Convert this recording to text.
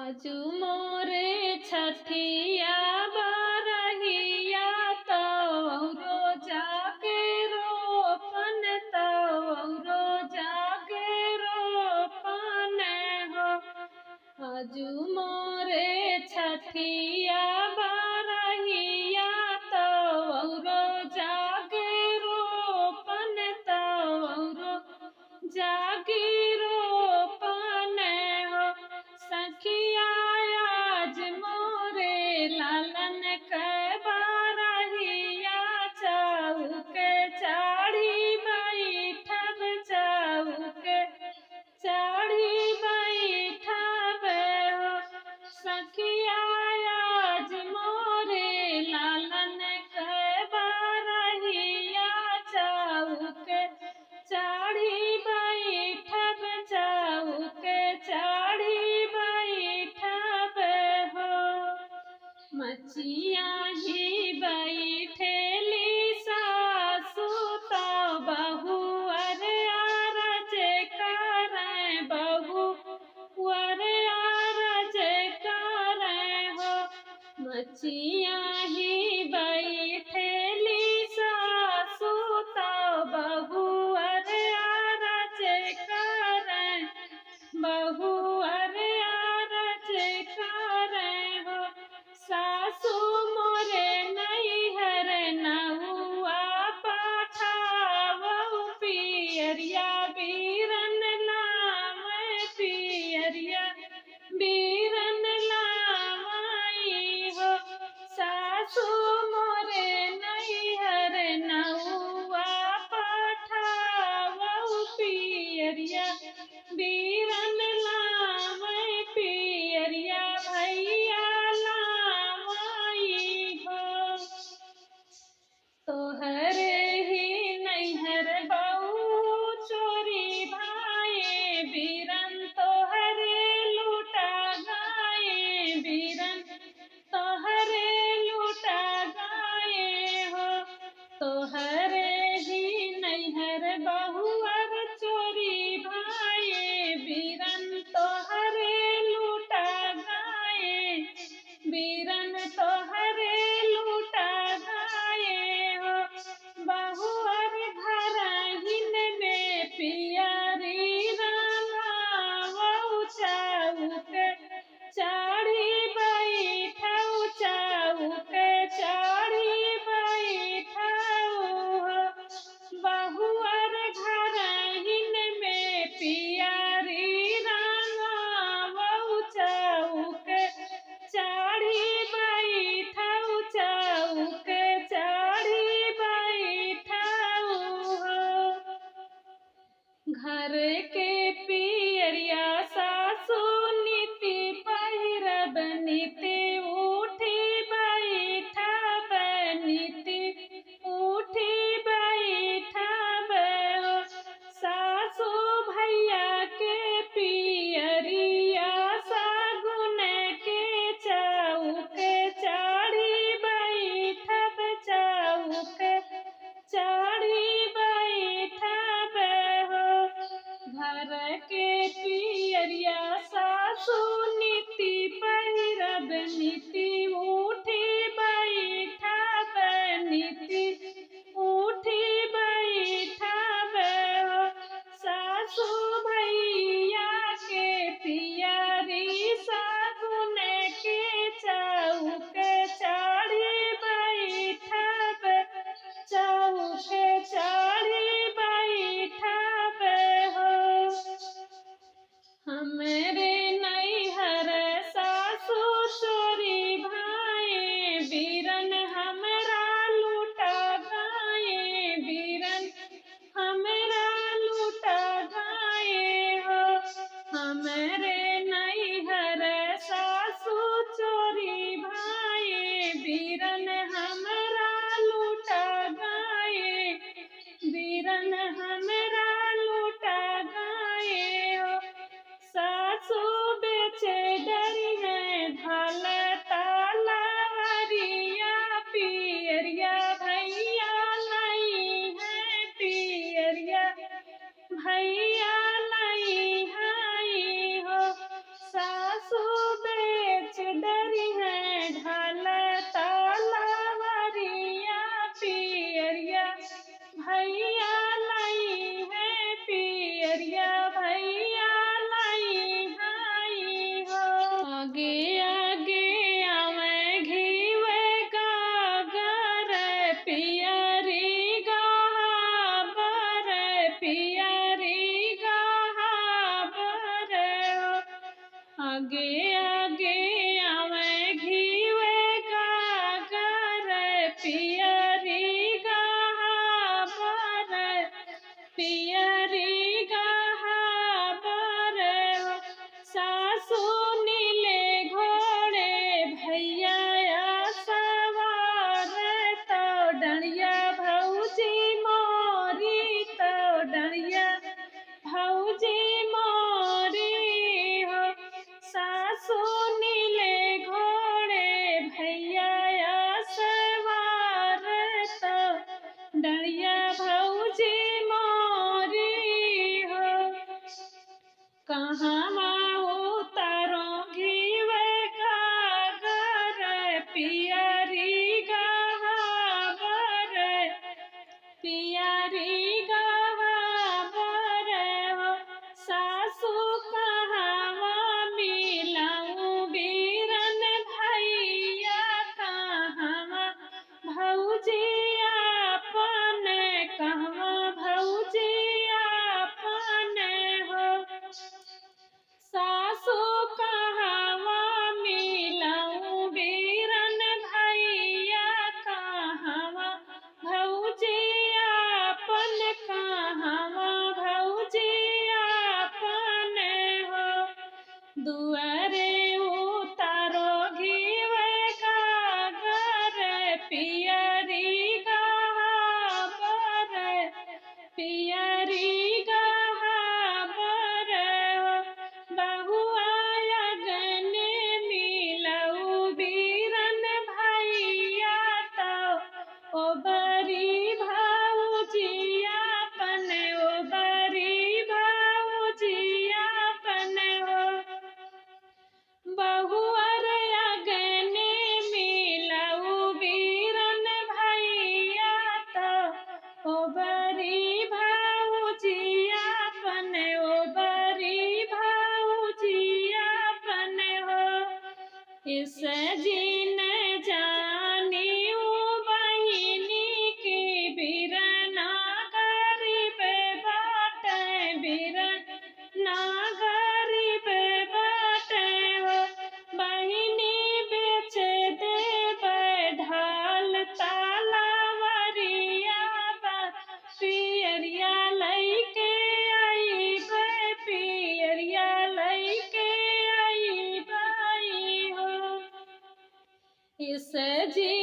आजू मोरे छठिया बरहिया तौरो जाके रोपन तौरो जाके रोपन हो। आजू मोरे छठिया बरहिया तौरो जाके रोपन तौरो जाके रोपन हो। सखिया आज मोरे लालन के बरहिया चौके चढ़ी बैठब चौके चढ़ी बैठब हो। सखिया आज मोरे लालन के बरहिया चौके चढ़ी बैठब चौके चढ़ी बैठब हो। मचिया ही बैठेली सासु तो बहू अरे आरज करें बहू अरे आरज करें हो। मचिया ही बैठेली सासु तो बहू अरे आरज करें बहू अरे आरज करें हो। सासु मोरे नैहर नहुआ पठावहु पियरिया बीरन लावै पियरिया बीरन लावै हो। सासु आगे आगे आवे घीवे गागर पियरी गहाबर पियरी गहाबर सासू नीले घोड़े भैया सवार तो डणिया भौजी मोरी तो डणिया भौजी मोरी हो सासू नीले घोड़े भैया सवार तो डणिया भौजी मोरी हो कहाँ उतारो घीवे गागर पियरी गहाबर पियरी गहाबर हो सासू कहाँ मिलाऊं बीरन भैया कहाँ भौजी अपन कहवा भौजी अपन हो सासू कहाँ मिलाऊं बीरन भैया कहाँ भौजी अपन कहाँ भौजी अपन हो दुआरे उतारो घीवे गागर पियरी गहाबर पियरी गहाबर बहुआ अगने मिलऊ बीरन भैया तो ओ बरी भौजिया अपन ओ बरी भौजिया अपन हो बहुअर अगने मिलऊ बीरन भैया तो ओ बरी भौजिया अपन ओ बरी भौजिया अपन हो इस जीन जानी बहिनी की बीरना गरीब बाटे बीरना गरीब बाटे हो बहिनी बेच दे ढाल तालावरिया पियरिया लैके आई पियरिया लैके आई बाई हो इस जी